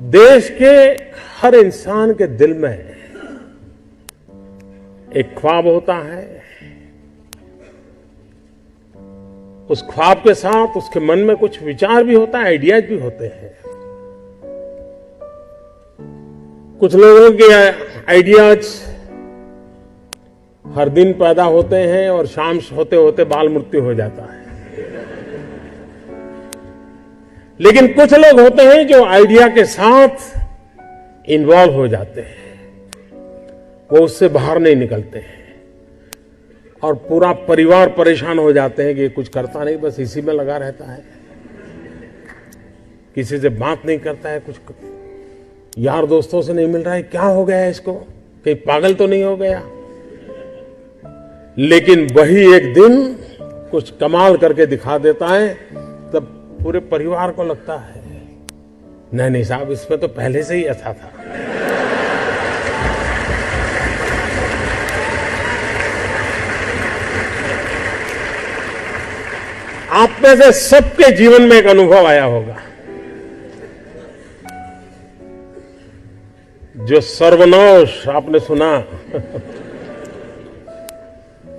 देश के हर इंसान के दिल में एक ख्वाब होता है। उस ख्वाब के साथ उसके मन में कुछ विचार भी होता है, आइडियाज भी होते हैं। कुछ लोगों के आइडियाज हर दिन पैदा होते हैं और शाम होते होते बाल मृत्यु हो जाता है। लेकिन कुछ लोग होते हैं जो आइडिया के साथ इन्वॉल्व हो जाते हैं, वो उससे बाहर नहीं निकलते हैं और पूरा परिवार परेशान हो जाते हैं कि ये कुछ करता नहीं, बस इसी में लगा रहता है, किसी से बात नहीं करता है, कुछ यार दोस्तों से नहीं मिल रहा है, क्या हो गया है इसको, कहीं पागल तो नहीं हो गया। लेकिन वही एक दिन कुछ कमाल करके दिखा देता है, तब पूरे परिवार को लगता है नहीं साहब, इसमें तो पहले से ही अच्छा था। आप में से सबके जीवन में एक अनुभव आया होगा, जो सर्वनाश आपने सुना।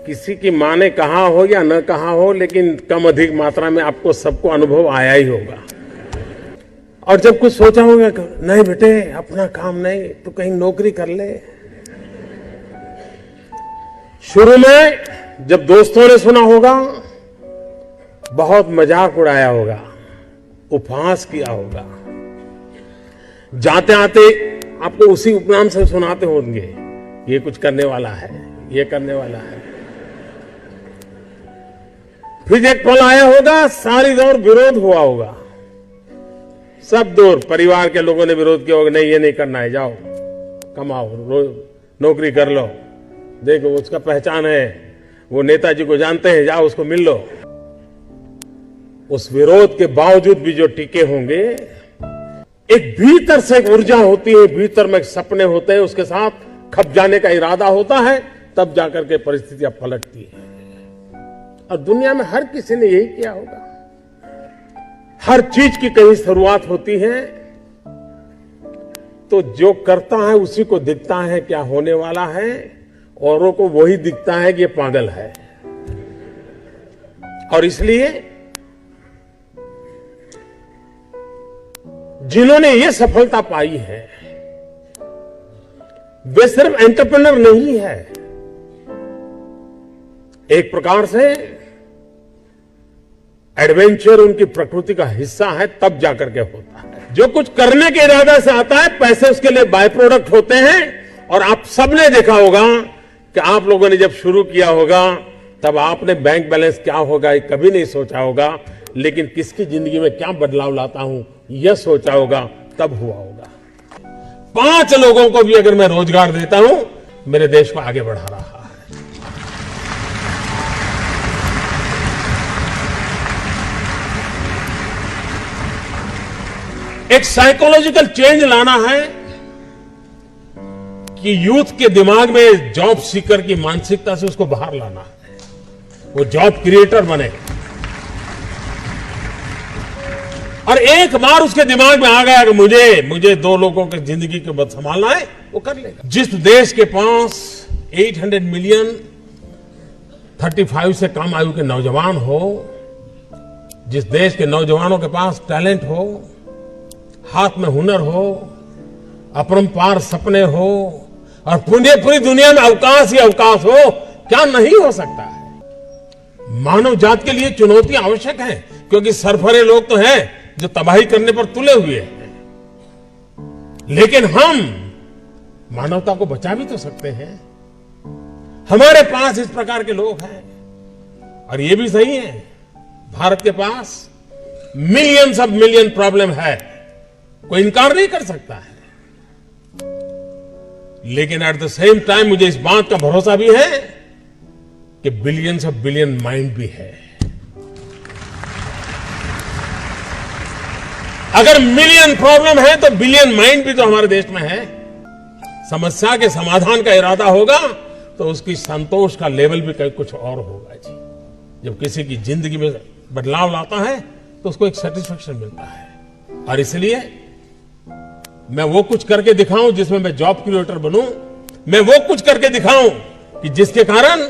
किसी की मां ने कहा हो या न कहा हो, लेकिन कम अधिक मात्रा में आपको सबको अनुभव आया ही होगा। और जब कुछ सोचा होगा, नहीं बेटे अपना काम नहीं, तो कहीं नौकरी कर ले। शुरू में जब दोस्तों ने सुना होगा, बहुत मजाक उड़ाया होगा, उपहास किया होगा, जाते आते आपको उसी उपनाम से सुनाते होंगे, ये कुछ करने वाला है, ये करने वाला है। फिर एक पल आया होगा, सारी दौर विरोध हुआ होगा, सब दूर परिवार के लोगों ने विरोध किया होगा, नहीं ये नहीं करना है, जाओ कमाओ, नौकरी कर लो, देखो उसका पहचान है, वो नेताजी को जानते हैं, जाओ उसको मिल लो। उस विरोध के बावजूद भी जो टिके होंगे, एक भीतर से एक ऊर्जा होती है, भीतर में सपने होते हैं, उसके साथ खप जाने का इरादा होता है, तब जाकर के परिस्थितियां पलटती है। और दुनिया में हर किसी ने यही किया होगा। हर चीज की कहीं शुरुआत होती है, तो जो करता है उसी को दिखता है क्या होने वाला है, औरों को वही दिखता है कि ये पागल है। और इसलिए जिन्होंने ये सफलता पाई है, वे सिर्फ एंटरप्रेन्योर नहीं है, एक प्रकार से एडवेंचर उनकी प्रकृति का हिस्सा है, तब जाकर के होता है। जो कुछ करने के इरादे से आता है, पैसे उसके लिए बाय प्रोडक्ट होते हैं। और आप सबने देखा होगा कि आप लोगों ने जब शुरू किया होगा, तब आपने बैंक बैलेंस क्या होगा ये कभी नहीं सोचा होगा, लेकिन किसकी जिंदगी में क्या बदलाव लाता हूं यह सोचा होगा, तब हुआ होगा। 5 लोगों को भी अगर मैं रोजगार देता हूं, मेरे देश को आगे बढ़ा रहा है। एक साइकोलॉजिकल चेंज लाना है कि यूथ के दिमाग में जॉब सीकर की मानसिकता से उसको बाहर लाना है, वो जॉब क्रिएटर बने। और एक बार उसके दिमाग में आ गया कि मुझे 2 लोगों की जिंदगी को बद संभालना है, वो कर लेगा। जिस देश के पास 800 मिलियन 35 से कम आयु के नौजवान हो, जिस देश के नौजवानों के पास टैलेंट हो, हाथ में हुनर हो, अपरंपार सपने हो, और पूरी दुनिया में अवकाश ही अवकाश हो, क्या नहीं हो सकता है। मानव जात के लिए चुनौतियां आवश्यक हैं, क्योंकि सरफरे लोग तो हैं जो तबाही करने पर तुले हुए हैं, लेकिन हम मानवता को बचा भी तो सकते हैं। हमारे पास इस प्रकार के लोग हैं। और ये भी सही है, भारत के पास मिलियंस ऑफ मिलियन प्रॉब्लम है, कोई इनकार नहीं कर सकता है। लेकिन एट द सेम टाइम मुझे इस बात का भरोसा भी है कि बिलियंस ऑफ बिलियन माइंड भी है। अगर मिलियन प्रॉब्लम है तो बिलियन माइंड भी तो हमारे देश में है। समस्या के समाधान का इरादा होगा तो उसकी संतोष का लेवल भी कहीं कुछ और होगा जी। जब किसी की जिंदगी में बदलाव लाता है तो उसको एक सेटिस्फेक्शन मिलता है। और इसलिए मैं वो कुछ करके दिखाऊं जिसमें मैं जॉब क्रिएटर बनूं, मैं वो कुछ करके दिखाऊं कि जिसके कारण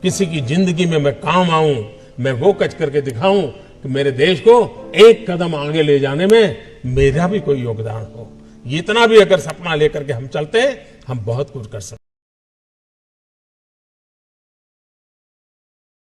किसी की जिंदगी में मैं काम आऊं, मैं वो कुछ करके दिखाऊं कि मेरे देश को एक कदम आगे ले जाने में मेरा भी कोई योगदान हो। इतना भी अगर सपना लेकर के हम चलते हैं, हम बहुत कुछ कर सकते हैं।